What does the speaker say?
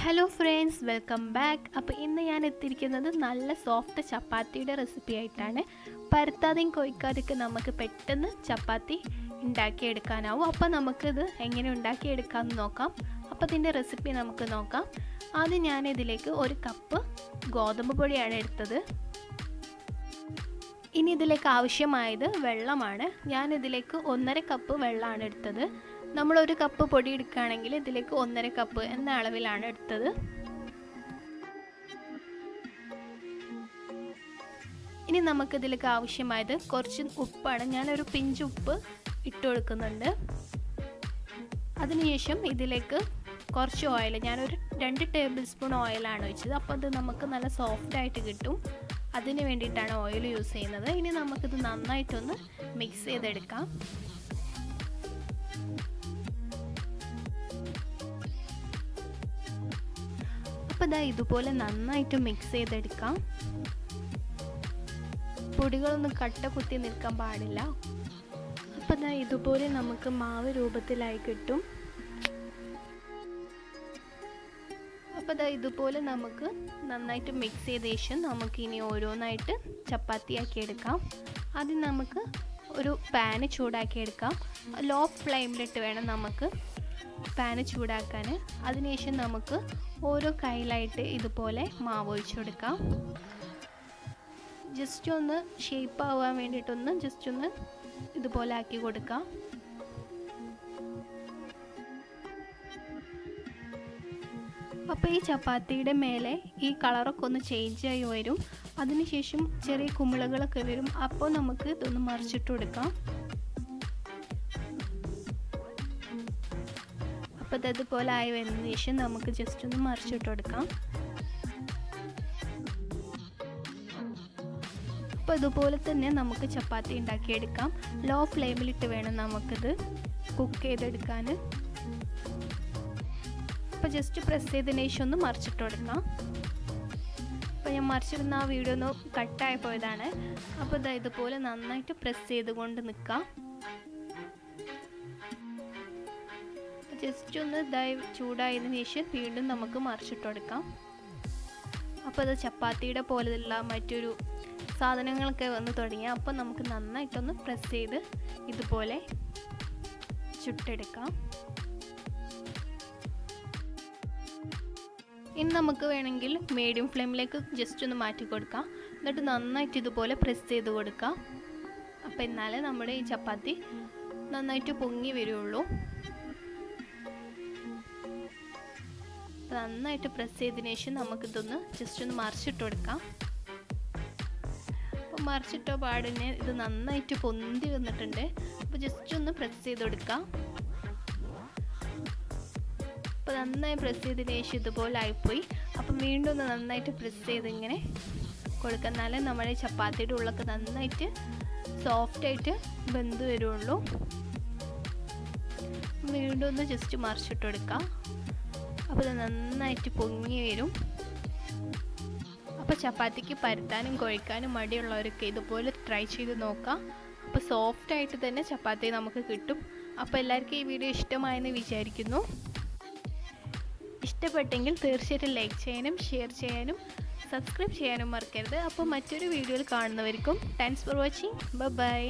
Hello friends, welcome back. അപ്പോൾ ഇന്ന് ഞാൻ എത്തിയിരിക്കുന്നത് നല്ല സോഫ്റ്റ് ചപ്പാത്തിയുടെ റെസിപ്പി ആയിട്ടാണ്. പരത്താതെയും കൊയ്ക്കാതെയൊക്കെ നമുക്ക് പെട്ടെന്ന് ചപ്പാത്തി ഉണ്ടാക്കിയെടുക്കാനാവും. അപ്പോൾ നമുക്കിത് എങ്ങനെ ഉണ്ടാക്കിയെടുക്കാമെന്ന് നോക്കാം. അപ്പോൾ ഇതിൻ്റെ റെസിപ്പി നമുക്ക് നോക്കാം. ആദ്യം ഞാനിതിലേക്ക് 1 കപ്പ് ഗോതമ്പ് പൊടിയാണ് എടുത്തത്. ഇനി ഇതിലേക്ക് ആവശ്യമായത് വെള്ളമാണ്. ഞാനിതിലേക്ക് 1.5 കപ്പ് വെള്ളമാണ് എടുത്തത്. നമ്മൾ 1 കപ്പ് പൊടി എടുക്കുകയാണെങ്കിൽ ഇതിലേക്ക് 1.5 കപ്പ് എന്ന അളവിലാണ് എടുത്തത്. ഇനി നമുക്കിതിലേക്ക് ആവശ്യമായത് കുറച്ച് ഉപ്പാണ്. ഞാനൊരു പിഞ്ച് ഉപ്പ് ഇട്ട് കൊടുക്കുന്നുണ്ട്. അതിനുശേഷം ഇതിലേക്ക് കുറച്ച് ഓയിൽ, ഞാനൊരു 2 ടേബിൾ സ്പൂൺ ഓയിലാണ് ഒഴിച്ചത്. അപ്പോൾ അത് നമുക്ക് നല്ല സോഫ്റ്റായിട്ട് കിട്ടും. അതിന് വേണ്ടിയിട്ടാണ് ഓയിൽ യൂസ് ചെയ്യുന്നത്. ഇനി നമുക്കിത് നന്നായിട്ടൊന്ന് മിക്സ് ചെയ്തെടുക്കാം. അപ്പോൾ ഇതാ ഇതുപോലെ നന്നായിട്ട് മിക്സ് ചെയ്തെടുക്കാം. പൊടികളൊന്നും കട്ട കുത്തി നിൽക്കാൻ പാടില്ല. അപ്പോൾ ഇതാ ഇതുപോലെ നമുക്ക് മാവ് രൂപത്തിലായി കിട്ടും. അപ്പോൾ ഇതാ ഇതുപോലെ നമുക്ക് നന്നായിട്ട് മിക്സ് ചെയ്ത ശേഷം നമുക്കിനി ഓരോന്നായിട്ട് ചപ്പാത്തിയാക്കി എടുക്കാം. ആദ്യം നമുക്ക് ഒരു പാന് ചൂടാക്കിയെടുക്കാം. ലോ ഫ്ലെയിമിലിട്ട് വേണം നമുക്ക് പാന് ചൂടാക്കാൻ. അതിനുശേഷം നമുക്ക് ഓരോ കയ്യിലായിട്ട് ഇതുപോലെ മാവ് ഒഴിച്ചു കൊടുക്കാം. ജസ്റ്റ് ഒന്ന് ഷേപ്പ് ആവാൻ വേണ്ടിയിട്ടൊന്ന് ജസ്റ്റ് ഒന്ന് ഇതുപോലെ ആക്കി കൊടുക്കാം. അപ്പോൾ ഈ ചപ്പാത്തിയുടെ മേലെ ഈ കളറൊക്കെ ഒന്ന് ചേഞ്ച് ആയി വരും. അതിനുശേഷം ചെറിയ കുമിളകളൊക്കെ വരും. അപ്പോൾ നമുക്ക് ഇതൊന്ന് മറിച്ചിട്ട് കൊടുക്കാം. അപ്പോൾ ഇതുപോലെ ആയി വരുന്നതിന് ശേഷം നമുക്ക് ജസ്റ്റ് ഒന്ന് മറിച്ചിട്ട് കൊടുക്കാം. അപ്പോൾ ഇതുപോലെ തന്നെ നമുക്ക് ചപ്പാത്തി ഉണ്ടാക്കിയെടുക്കാം. ലോ ഫ്ലെയിമിലിട്ട് വേണം നമുക്കിത് കുക്ക് ചെയ്തെടുക്കാൻ. അപ്പോൾ ജസ്റ്റ് പ്രസ് ചെയ്തതിന് ശേഷം ഒന്ന് മറിച്ചിട്ട് കൊടുക്കാം. അപ്പോൾ ഞാൻ മറിച്ചിടുന്ന ആ വീഡിയോ ഒന്ന് കട്ടായി പോയതാണ്. അപ്പോൾ ഇതാ ഇതുപോലെ നന്നായിട്ട് പ്രസ് ചെയ്തുകൊണ്ട് നിൽക്കാം. ജസ്റ്റ് ഒന്ന് ഇതായി ചൂടായതിനു ശേഷം വീണ്ടും നമുക്ക് മറിച്ചിട്ട് കൊടുക്കാം. അപ്പോൾ അത് ചപ്പാത്തിയുടെ പോലെയുള്ള മറ്റൊരു സാധനങ്ങളൊക്കെ വന്ന് തുടങ്ങി. അപ്പോൾ നമുക്ക് നന്നായിട്ടൊന്ന് പ്രസ് ചെയ്ത് ഇതുപോലെ ചുട്ടെടുക്കാം. ഇനി നമുക്ക് വേണമെങ്കിൽ മീഡിയം ഫ്ലെയിമിലേക്ക് ജസ്റ്റ് ഒന്ന് മാറ്റി കൊടുക്കാം. എന്നിട്ട് നന്നായിട്ട് ഇതുപോലെ പ്രസ് ചെയ്ത് കൊടുക്കാം. അപ്പോൾ എന്നാലേ നമ്മുടെ ഈ ചപ്പാത്തി നന്നായിട്ട് പൊങ്ങി വരുള്ളൂ. നന്നായിട്ട് പ്രസ് ചെയ്തതിന് ശേഷം നമുക്കിതൊന്ന് ജസ്റ്റ് ഒന്ന് മറിച്ചിട്ട് കൊടുക്കാം. അപ്പോൾ മറിച്ചിട്ട പാടിന് ഇത് നന്നായിട്ട് പൊന്തി വന്നിട്ടുണ്ട്. അപ്പോൾ ജസ്റ്റ് ഒന്ന് പ്രസ് ചെയ്ത് കൊടുക്കാം. അപ്പോൾ നന്നായി പ്രസ് ചെയ്തതിന് ശേഷം ഇതുപോലെ ആയിപ്പോയി. അപ്പം വീണ്ടും ഒന്ന് നന്നായിട്ട് പ്രസ് ചെയ്ത് ഇങ്ങനെ കൊടുക്കുക. എന്നാലേ നമ്മുടെ ചപ്പാത്തിയുടെ ഉള്ളൊക്കെ നന്നായിട്ട് സോഫ്റ്റായിട്ട് വെന്ത് വരുള്ളൂ. വീണ്ടും ഒന്ന് ജസ്റ്റ് മറിച്ചിട്ട് കൊടുക്കാം. അപ്പോൾ ഇത് നന്നായിട്ട് പൊങ്ങി വരും. അപ്പോൾ ചപ്പാത്തിക്ക് പരത്താനും കുഴക്കാനും മടിയുള്ളവരൊക്കെ ഇതുപോലെ ട്രൈ ചെയ്ത് നോക്കാം. അപ്പോൾ സോഫ്റ്റായിട്ട് തന്നെ ചപ്പാത്തി നമുക്ക് കിട്ടും. അപ്പോൾ എല്ലാവർക്കും ഈ വീഡിയോ ഇഷ്ടമായെന്ന് വിചാരിക്കുന്നു. ഇഷ്ടപ്പെട്ടെങ്കിൽ തീർച്ചയായിട്ടും ലൈക്ക് ചെയ്യാനും ഷെയർ ചെയ്യാനും സബ്സ്ക്രൈബ് ചെയ്യാനും മറക്കരുത്. അപ്പോൾ മറ്റൊരു വീഡിയോയിൽ കാണുന്നവർക്കും താങ്ക്സ് ഫോർ വാച്ചിങ്. ബൈ.